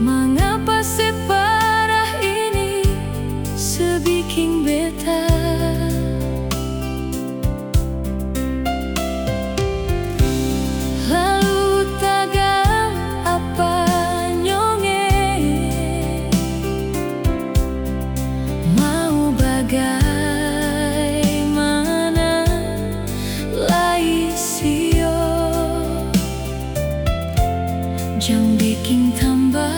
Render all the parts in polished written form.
Mengapa separah ini sebikin beta? Lalu tagal apa nyonge, mau bagaimana lai sio, jang bikin tambah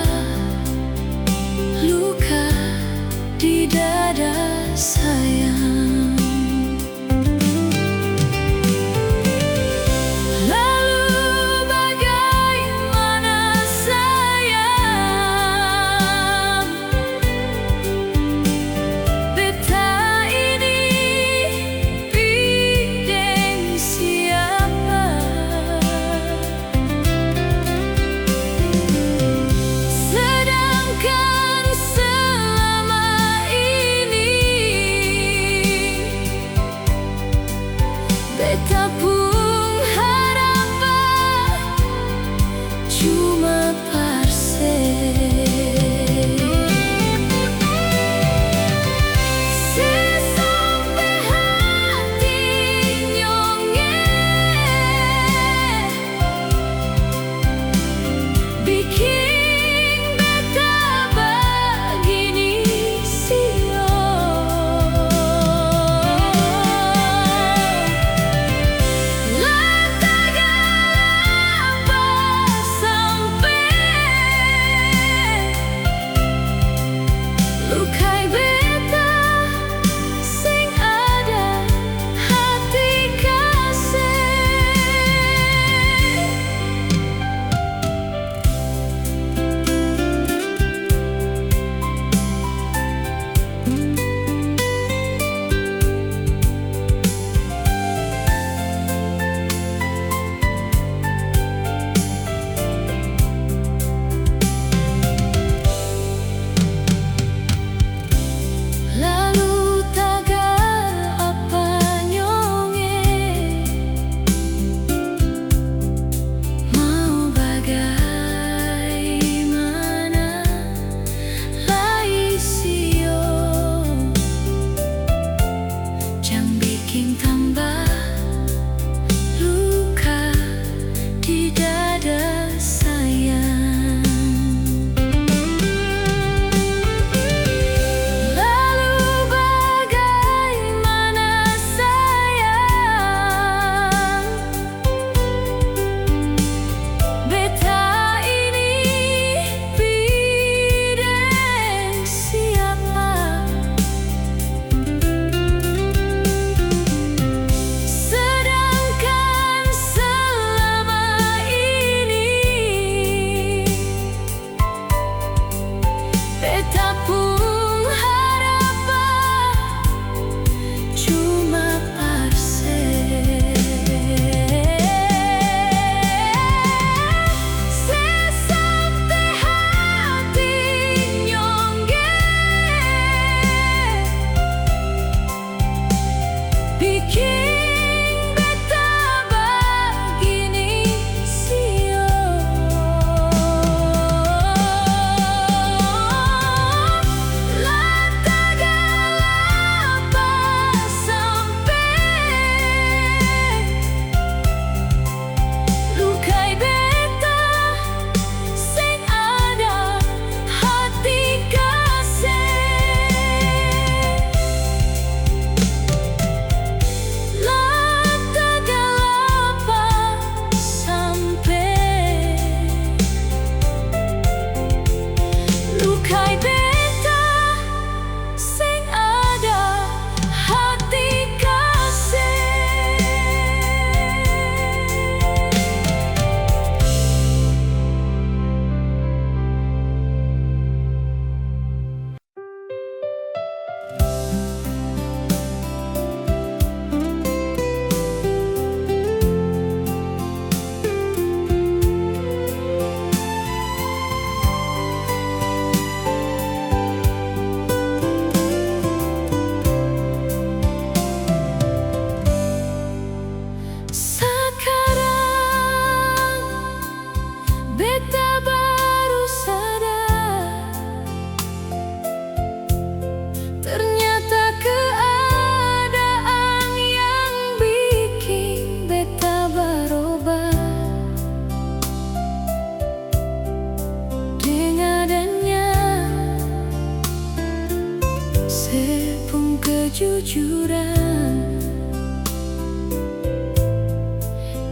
kejujuran.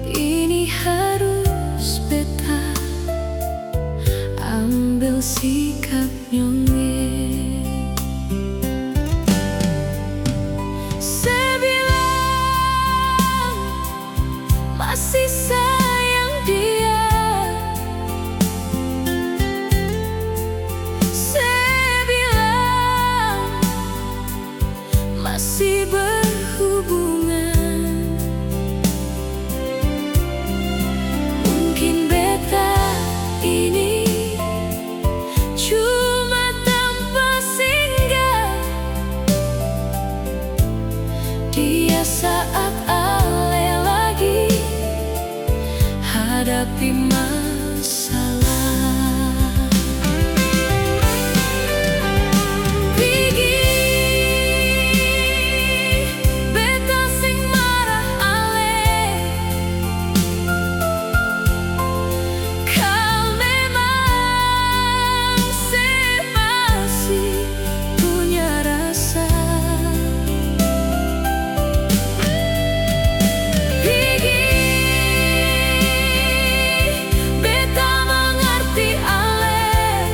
Ini harus beta ambil sikap nyonge. Sebilang masih sayang dia, sebilang masih berhubungan. Mungkin beta ini cuma tanpa singgah dia saat ale lagi hadapi masalah. Pigi beta sing marah ale, kau memang masih punya rasa. Pigi beta mengerti ale,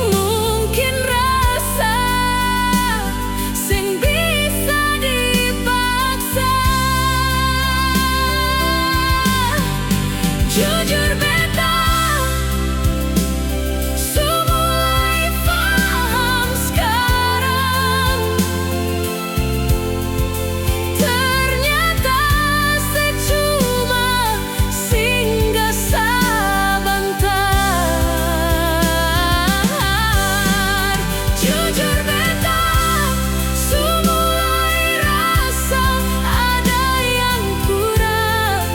mungkin rasa sing bisa dipaksa. Jujur beta mulai paham sekarang, ternyata saya cuma singgah sebentar. Jujur beta mulai rasa ada yang kurang.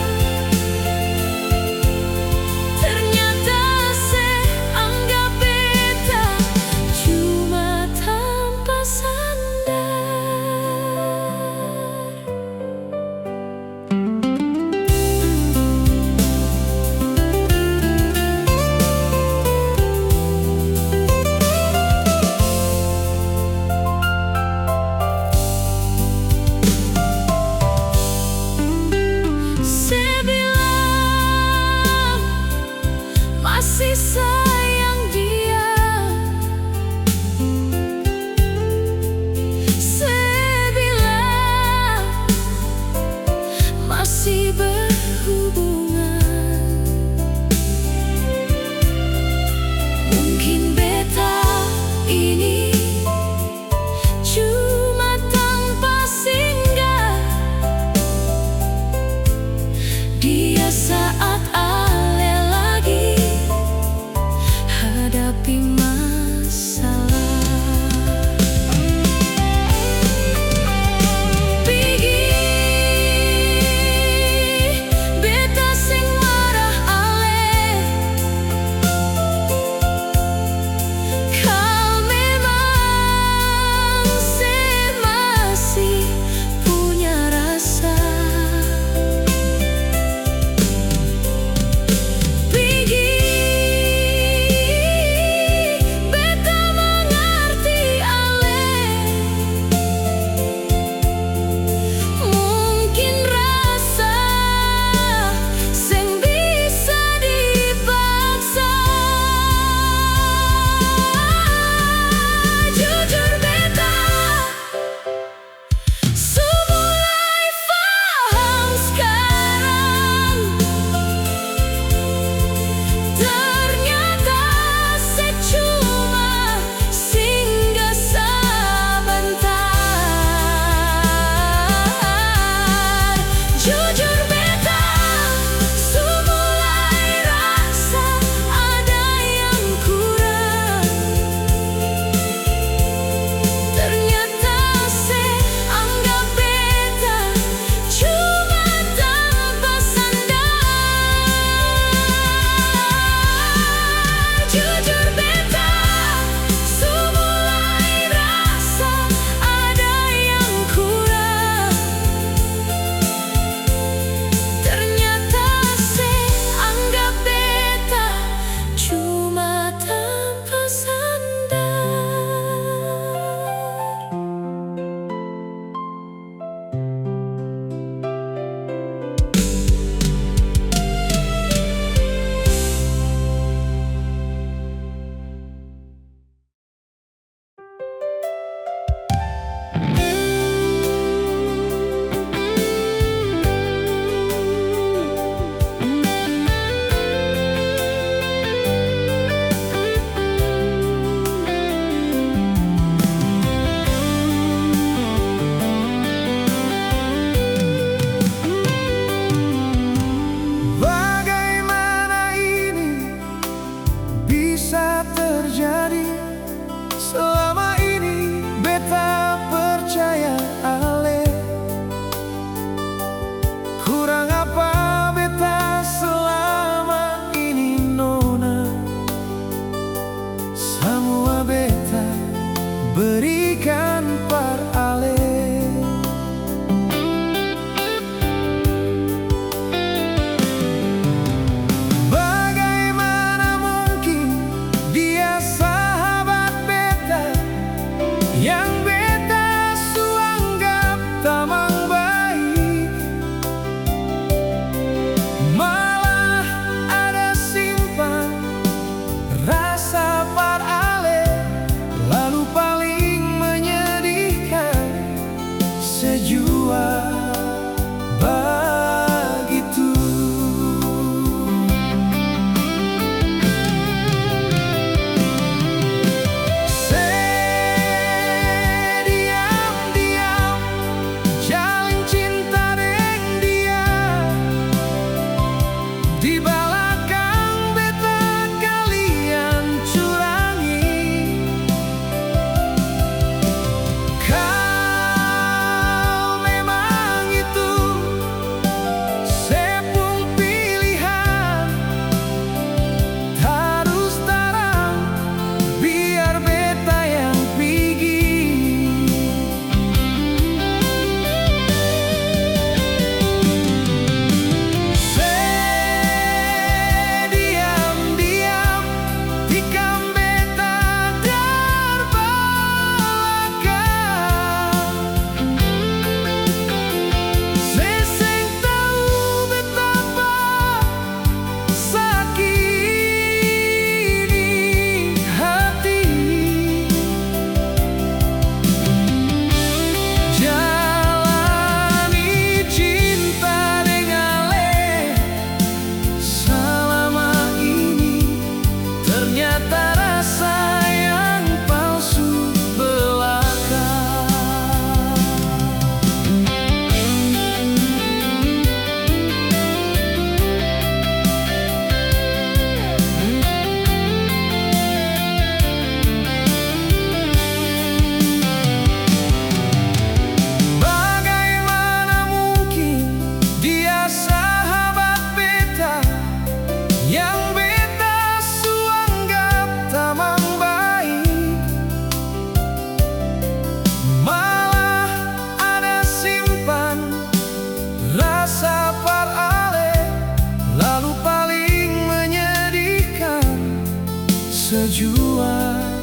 berjuang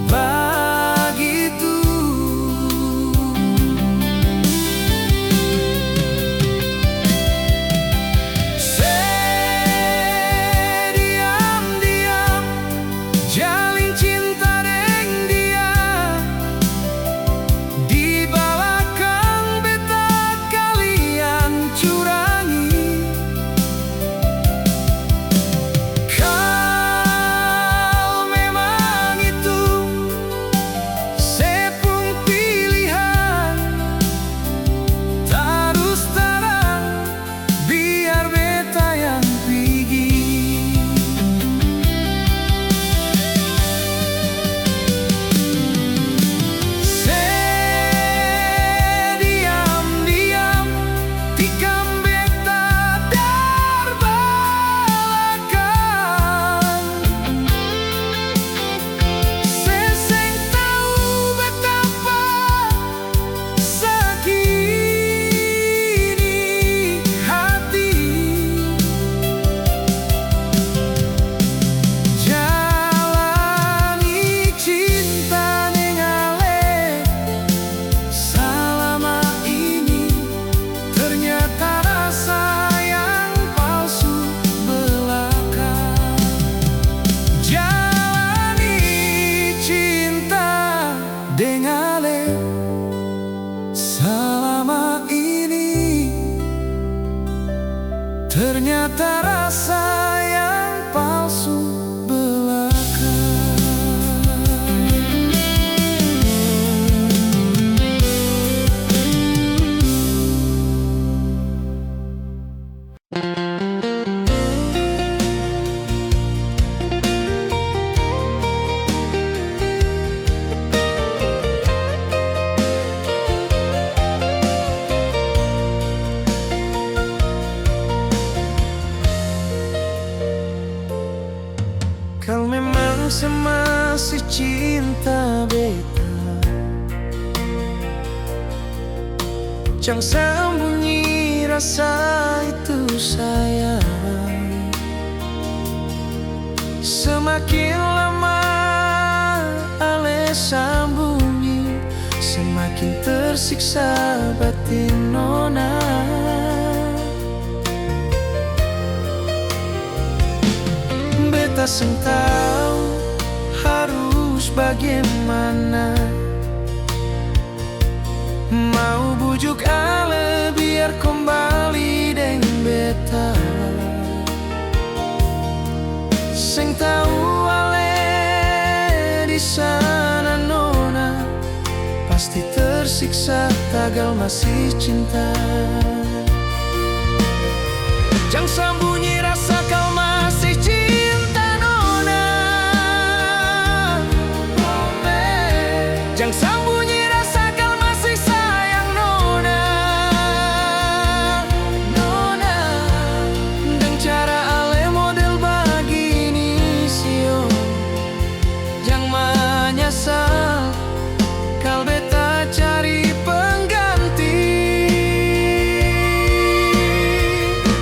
begitu. Diam-diam jalin cinta deng dia, di belakang beta kalian curangi. Kau memang itu sepung pilihan, terus terang biar beta yang pergi. Diam-diam tikam beta dar belakang, seseng tahu betapa sakit hati. Jalani cinta nengale selama ini, ternyata rasa yang palsu belaka. Jalani cinta dengale selama ini, ternyata rasa yang palsu belaka. Kau memang semasih cinta beta, jangan sembunyi rasa itu sayang. Semakin lama ale sembunyi, semakin tersiksa batin nona. Beta seng tahu harus bagaimana, mau bujuk ale biar kembali deng beta. Seng tahu ale di sana nona, pasti tersiksa tagal masih cinta. Jangan sembunyi rasa kau masih cinta nona. Jangan sembunyi rasa kau masih sayang nona. Nona, dengan cara ale model begini sio, jangan menyesal kau beta cari pengganti.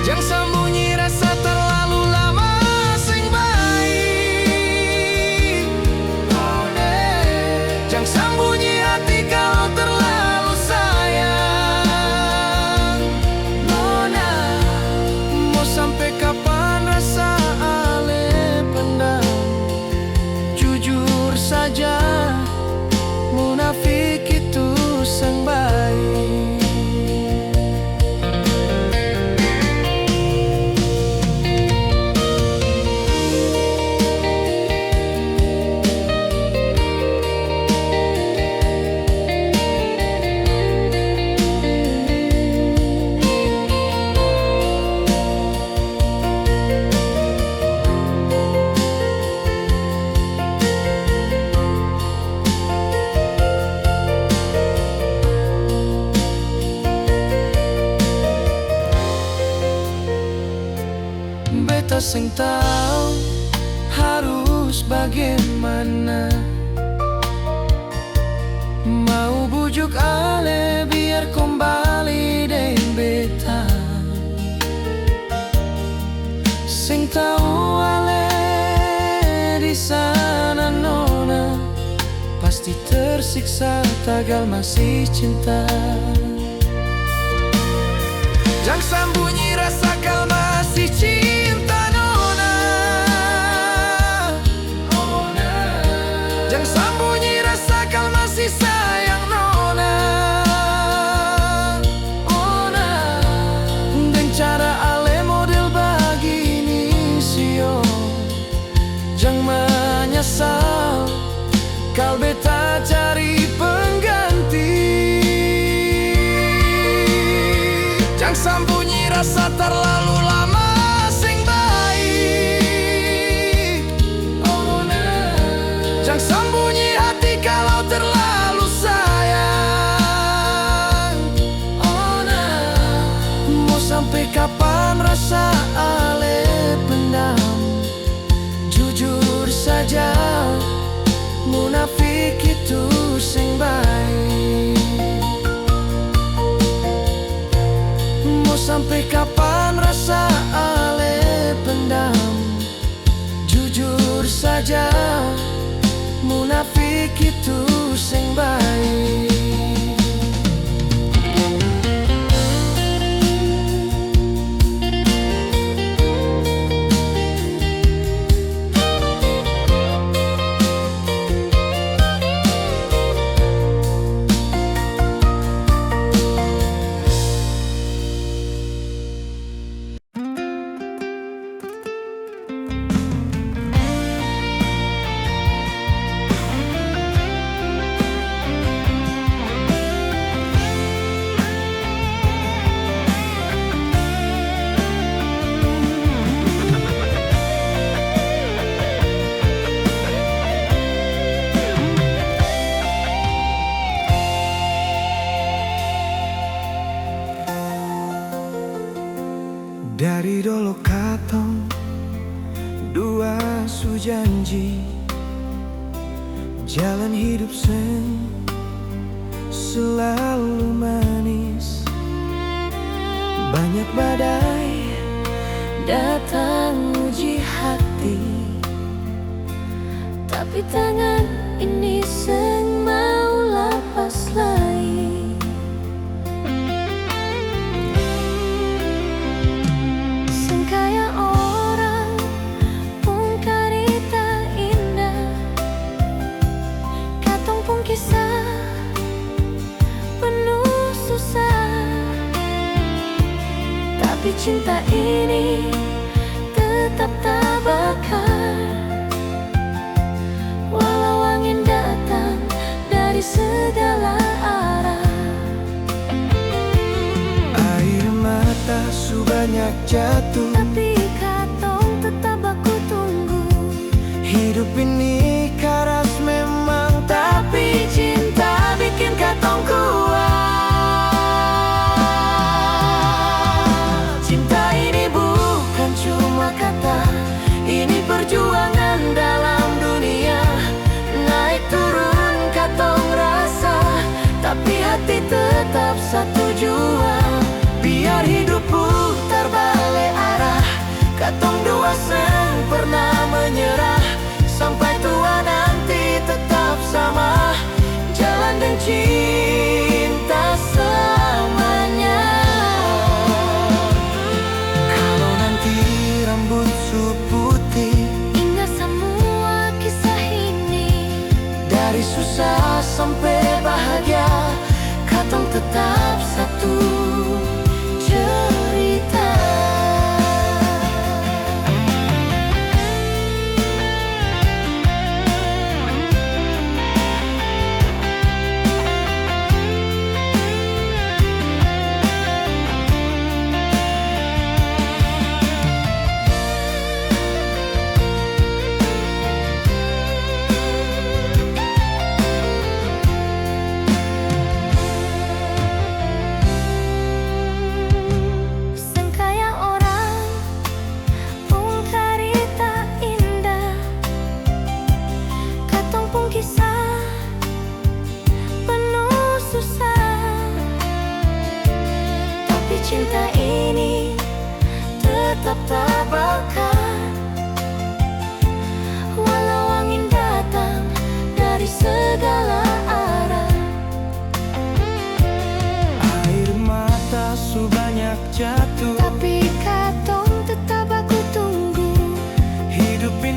Jangan sembunyi rasa terlalu lama sing baik. Jangan sembunyi hati kalau terlalu sayang. Nona, mau sampai kapan rasa ale pendam? Jujur saja, munafik itu sang baik. Beta seng tahu harus bagaimana, mau bujuk ale biar kembali deng beta. Seng tahu ale di sana pasti tersiksa, tagal masih cinta. Jangan sembunyi rasa kau masih cinta, Nona. Jangan sembunyi rasa kau masih sayang, Nona. Dan cara ale model begini sio, jangan menyesal, kau beta cari pengganti. Jangan sembunyi rasa terlalu lama sing baik. Jangan sembunyi hati kalau terlalu sayang. Mau sampai kapan rasa ale pendam? Jujur saja, munafik itu sing baik. Mau sampai kapan rasa ale pendam? Jujur saja, munafik itu sing baik. Dari dulu katong dua su janji, jalan hidup selalu manis. Banyak badai Datang uji hati, tapi tangan ini seng mau lepas lagi. Seng kaya orang pun karita indah, katong pun kisah penuh susah. Tapi cinta ini tetap tak bakar, walau angin datang dari segala arah. air mata su banyak jatuh, Tapi katong tetap aku tunggu. hidup ini karas memang, tapi cinta bikin katong kuat. Cinta ini bukan cuma kata, ini perjuangan dalam dunia. Naik turun katong rasa, tapi hati tetap satu jua. Biar hidup putar balik arah, katong dua seng pernah menyerah. Sampai tua nanti tetap sama, jalan dan cinta selamanya. Kalau nanti rambut su putih, Ingat semua kisah ini, dari susah sampai bahagia, katong tetap satu cerita.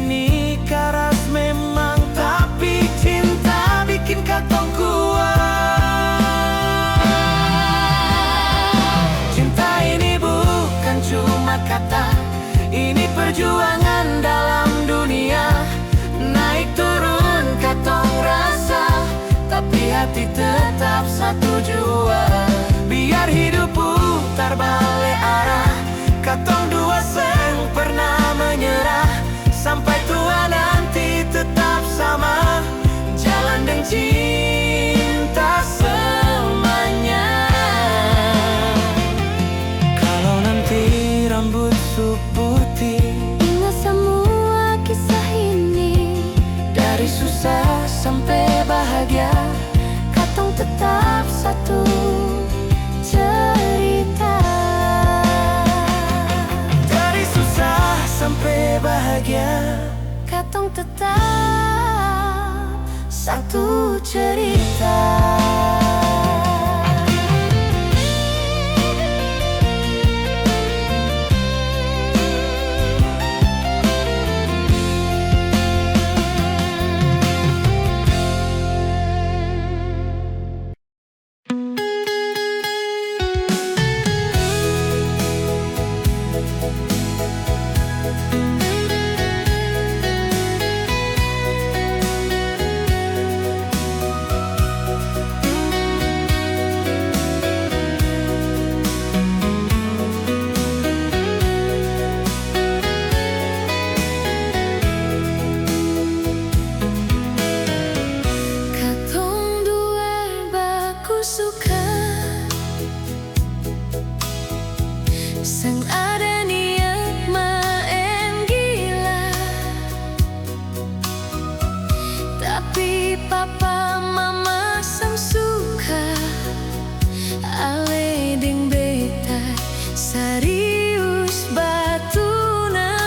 ini keras memang, tapi cinta bikin katong kuat. Cinta ini bukan cuma kata, ini perjuangan dalam dunia. Naik turun katong rasa, tapi hati tetap satu jua. Biar hidup putar balik arah, katong dua seng pernah menyerah. Sampai tua nanti tetap sama, jalan dan cinta selamanya. Kalau nanti rambut putih, ingat semua kisah ini. dari susah sampai bahagia, Katong tetap satu cerita. dari susah sampai bahagia. Katong tetap satu cerita. Katong dua baku suka, sang ada niat main gila. Tapi papa mama sang suka, ale deng beta serius batunangan.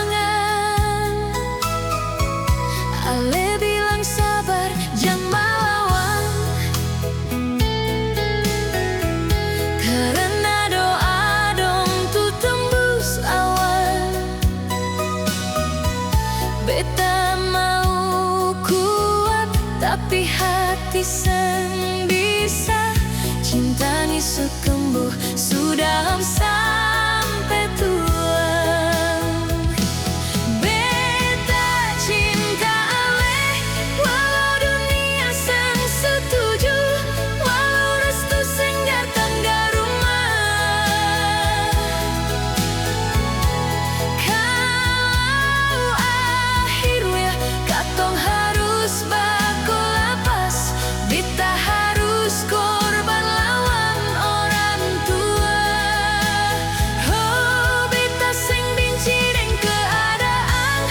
Ale bilang sabar, jangan melawan, karena doa dong tuh tembus awan. Beta mau kuat, tapi hati sen bisa. Cinta ni sekembuh sudah sampai tua. Beta cinta ale, walau dunia sang setuju, walau restu sing datang ke rumah. Kalau akhirnya katong harus baku lapas, beta harus korban lawan orang tua. Oh, beta sing benci deng keadaan,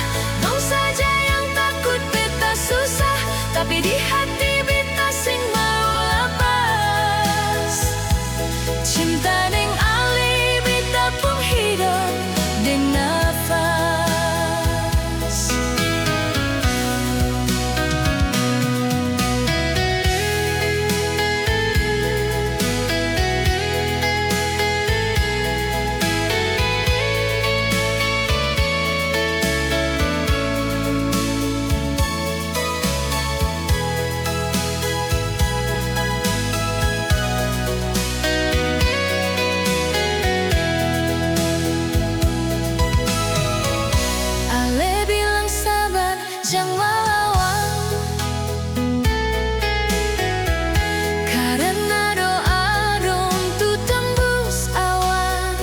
dong saja yang takut beta susah, tapi di hati beta sing mau lepas. Cinta deng ali beta pun hidup deng nafas. Ale bilang sabar, jangan melawan, karena doa dong tuh tembus awan.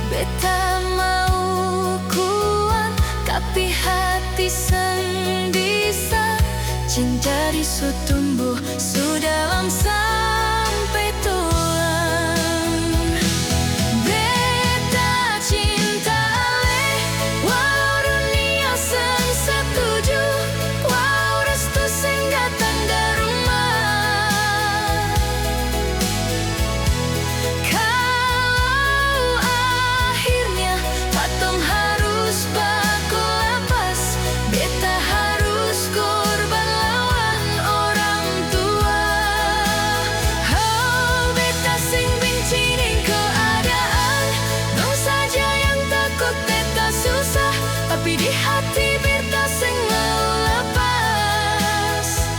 Beta mau kuat, tapi hati sen bisa. Cinta di tumbuh sudah sampai tulang. Beta cinta ale, walau dunia seng setuju, walau restu sing datang ke rumah. Kalau akhirnya katong harus baku lapas, beta harus korban lawan orang tua. tapi di hati beta sing mau lepas.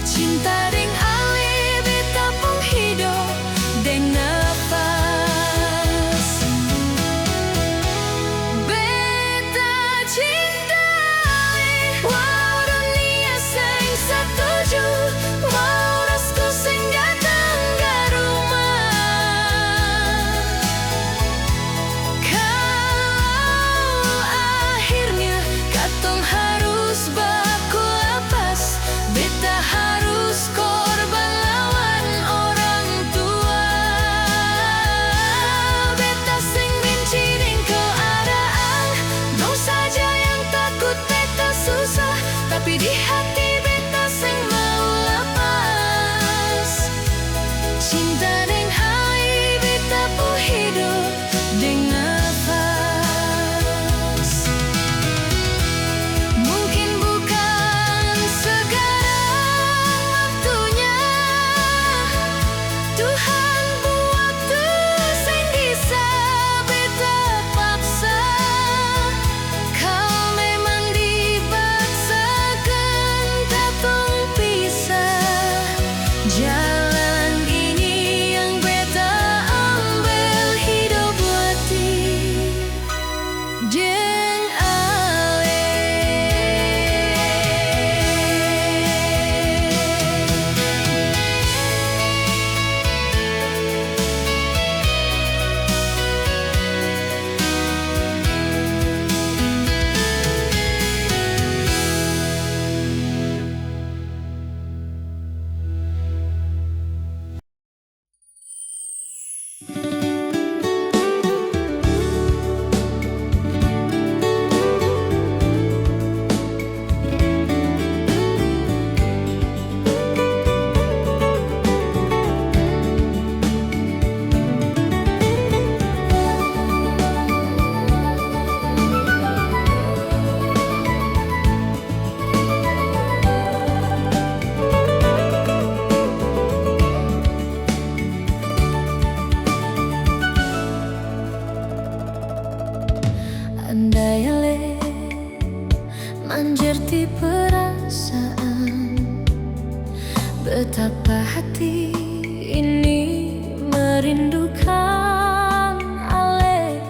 Cinta deng ale beta pun hidup deng nafas. Beta cinta ale, wow dunia sing setuju, wow restu sing datang ke rumah. Kalau akhirnya katong harus baku lepas, beta harus korban lawan orang tua. Beta sing benci deng keadaan, dong saja yang takut beta susah, tapi di hati beta sing mau lepas. Cinta deng ale beta pun hidup deng nafas. Mungkin bukan sekarang waktunya, Tuhan buat tuh sing bisa beta paksa. Kalau memang dipaksakan katong pisah, jalan ini yang beta ambil hidup hati deng ale. Andai ale manjur di perasaan, betapa hati ini merindukan ale,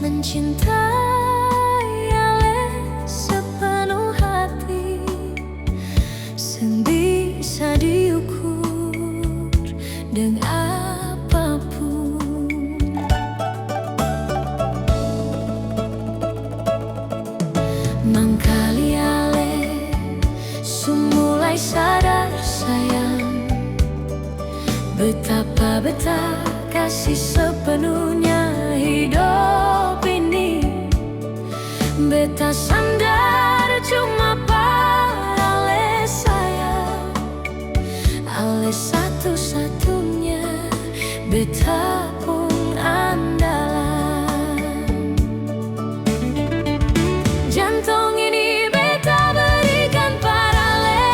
mencintai ale sepenuh hati, sing bisa diukur dengan apapun. Mangkali ale sumulai sadar sayang, betapa beta kasih sepenuhnya hidup ini. Beta sandar cuma pada ale sayang, ale satu-satunya beta pun andalan. Jantung ini beta berikan pada ale,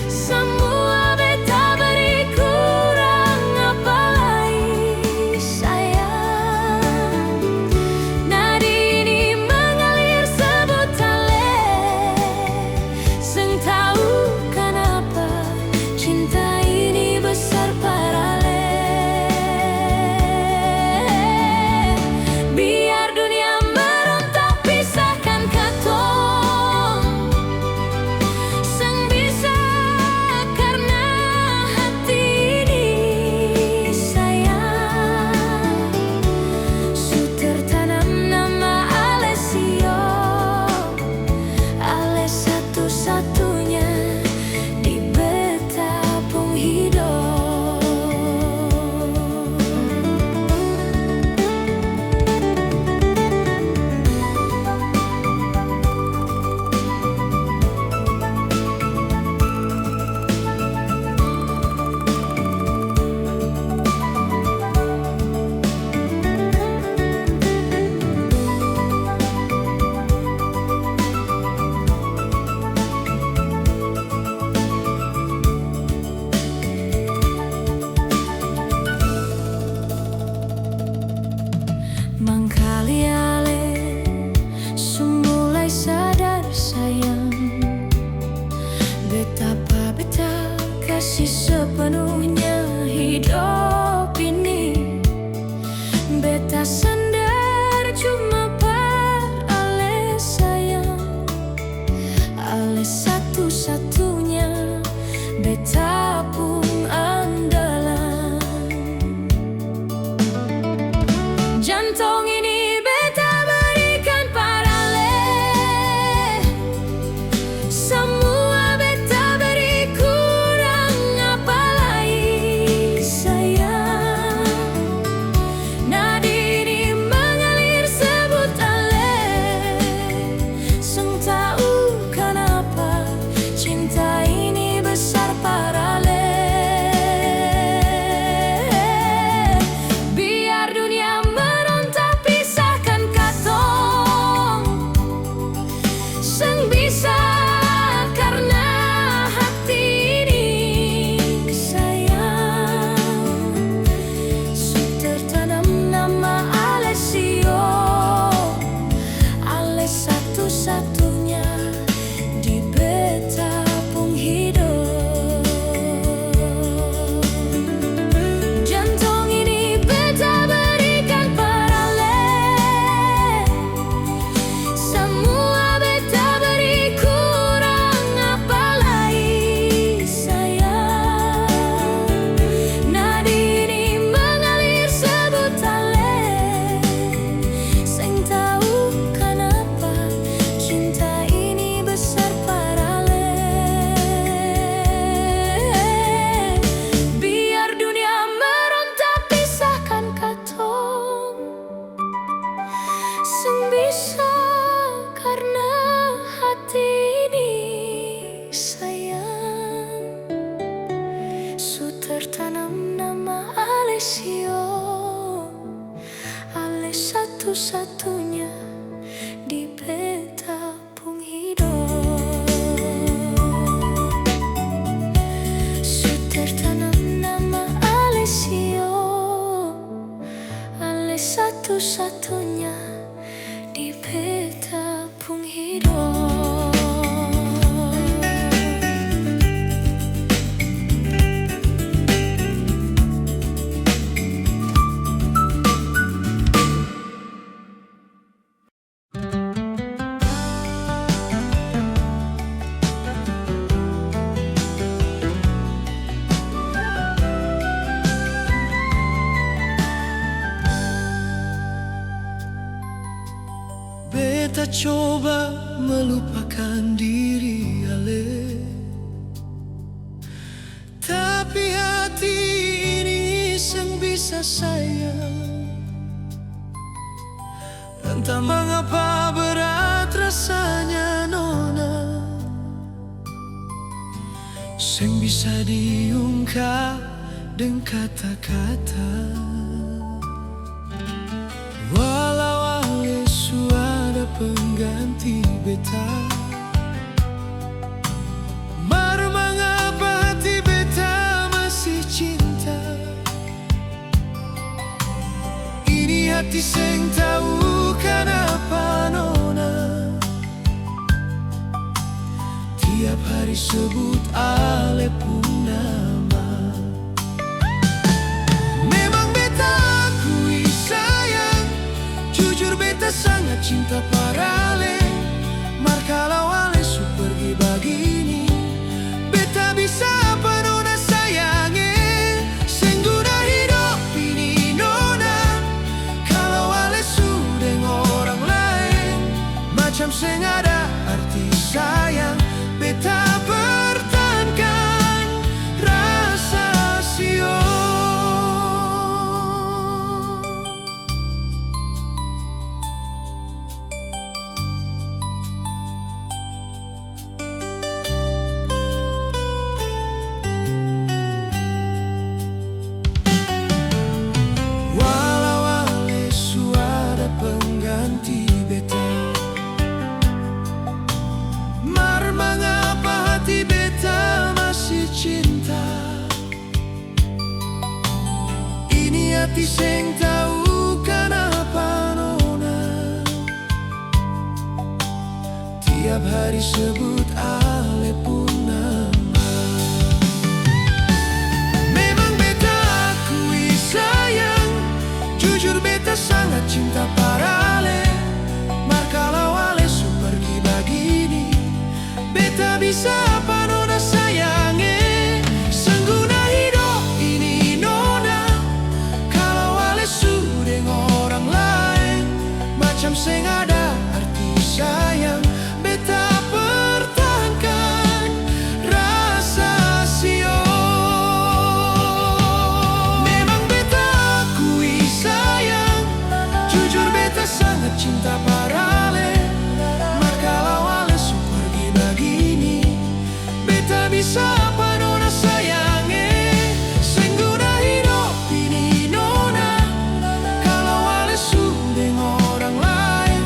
semua beta beri, kurang apa lagi sayang. Nadi ini mengalir sebut ale, seng tahu kenapa cinta ini besar pada ale. satu-satunya di peta pung hidup. Sudah tanam nama Alessio, Ale satu-satunya di peta pung hidup. Beta coba melupakan diri Ale, tapi hati ini iseng bisa sayang. Entah mengapa berat rasanya nona, seng bisa diungkap dengan kata-kata. Walau Ale suara pengganti beta, mar mengapa hati beta masih cinta. Ini hati seng tahu kenapa nona, tiap hari sebut Ale pun nama. Memang beta akui sayang, jujur beta sangat cinta parale. Mar kalau Ale su pergi begini, beta bisa apa nona sayange. Seng guna hidup ini nona, kalau Ale su dengan orang lain. Macam seng ada arti sayang, beta pertahankan rasa sio. Walau Ale suara pengganti beta, mar mengapa hati beta masih cinta. Ini hati seng tahu kenapa nona, tiap hari sebut Ale pun nama. Memang beta akui sayang, jujur beta sangat cinta parale. Mar kalau Ale su pergi begini, beta bisa apa nona sayange. Sengguna hidup ini nona, kalau Ale su dengan orang lain. Macam seng ada arti sayang, beta pertahankan rasa sio. Memang beta akui sayang, jujur beta sangat cinta parale. Mar kalau Ale su pergi begini, beta bisa apa nona sayange. Seng guna hidup ini nona, kalau Ale su dengan orang lain.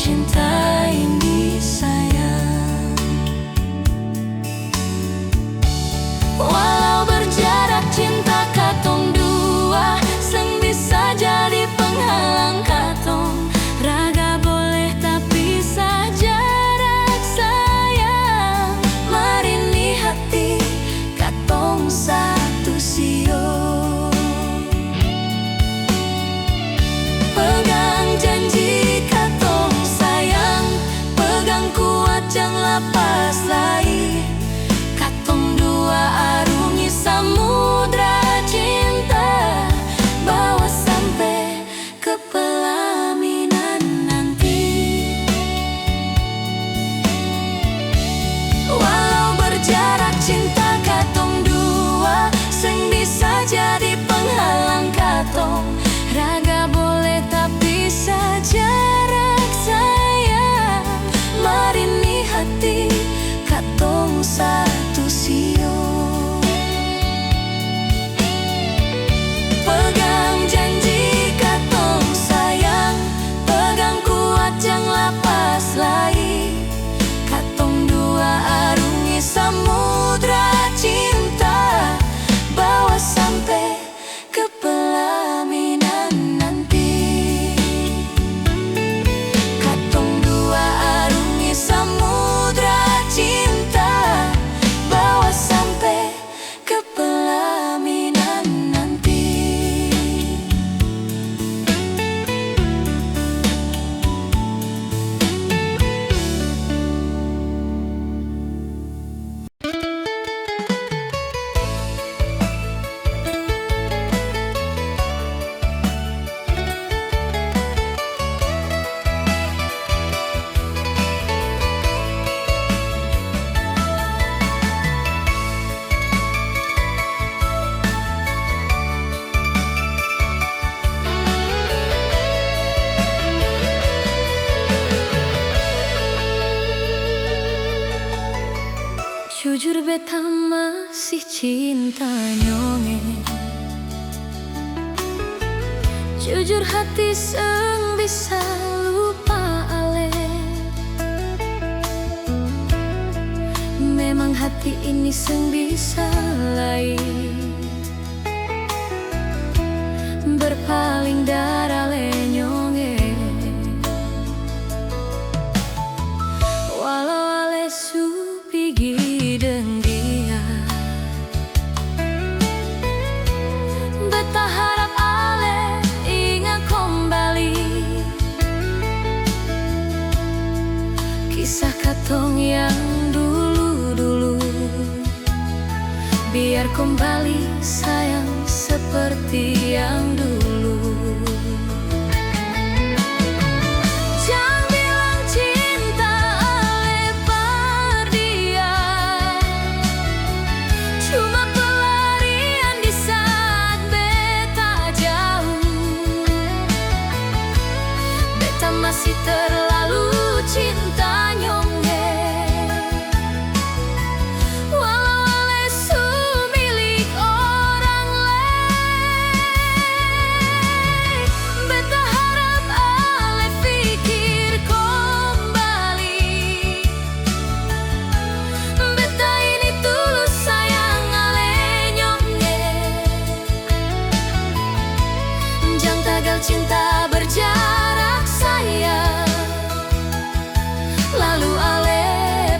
cinta ini sayang. Walau berjarak cinta katong dua, seng bisa jadi penghalang katong. Raga boleh tapi jarak sayang. Marini hati katong satu sio. Pegang janji katong sayang, pegang kuat jangan lepas lagi. Katong dua arungi samudra cinta, bawa sampai ke pelaminan nanti. Walau berjarak cinta katong dua, seng bisa jadi penghalang katong. Raga boleh tapi jarak sayang. Marini hati katong satu sio. Pegang janji katong sayang, pegang kuat jangan lepas lagi. Katong dua arungi samudra cinta, bawa sampai ke pelaminan nanti. Katong dua arungi samudra cinta, bawa sampai ke pelaminan nanti. Jujur beta masih cinta nyonge. Jujur hati seng bisa lupa ale. Memang hati ini seng bisa lain berpaling dari ale nyonge. Walau ale su pigi deng dia, beta harap ale ingat kembali kisah katong yang dulu-dulu. Biar kembali sayang seperti yang dulu. Jangan bilang cinta ale par dia, cuma pelarian di saat beta jauh. Beta masih terlalu cinta nyonge. Walau ale su milik orang lain, beta harap ale pikir kembali. Beta ini tulus sayang ale nyonge. Jangan tagal cinta berjarak sayang. Lalu ale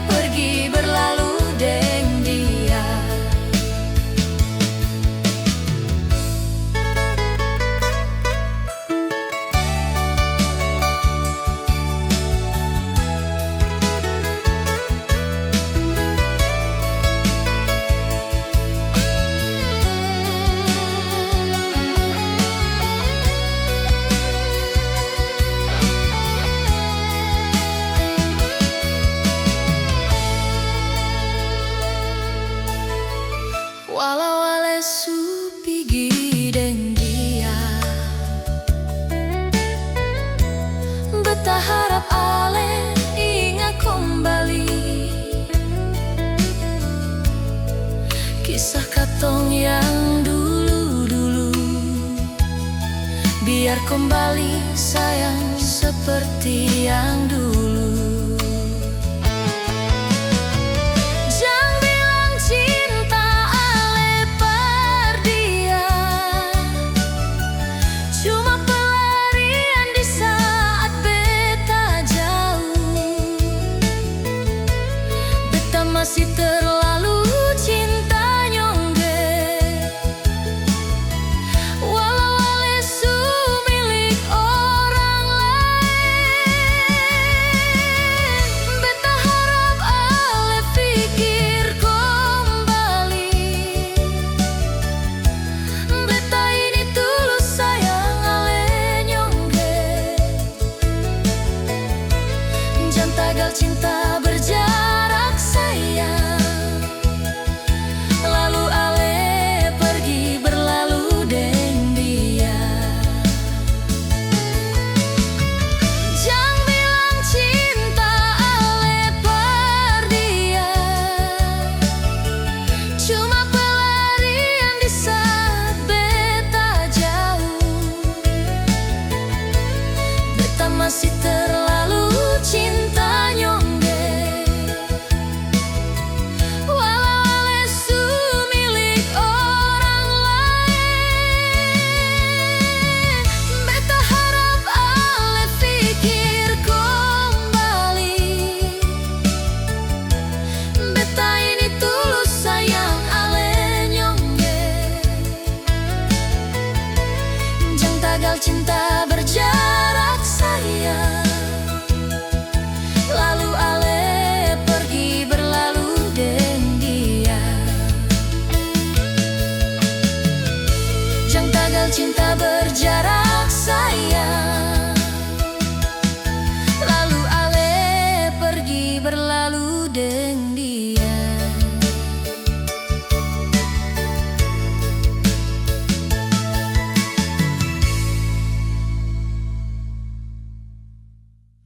pergi berlalu deng dia. Walau ale su pigi deng dia, beta harap ale ingat kembali kisah katong yang dulu-dulu. Biar kembali sayang seperti yang dulu. Jangan bilang cinta ale per dia, cuma pelarian di saat beta jauh. Beta masih terlalu cinta nyongge, walau ale su milik orang lain. Beta harap ale pikir kembali, beta ini tulus sayang ale nyongge. Jangan tagal cinta berjarak sayang, lalu ale pergi berlalu deng dia. Jangan bilang cinta ale per dia, cuma pelarian di saat beta jauh. Beta masih terlalu cinta nyongge, walau ale su milik orang lain. Beta harap ale pikir kembali, beta ini tulus sayang ale nyongge. Jangan tagal cinta berjarak sayang, lalu ale pergi berlalu deng dia. Jangan tagal cinta berjarak sayang, lalu ale pergi berlalu deng dia.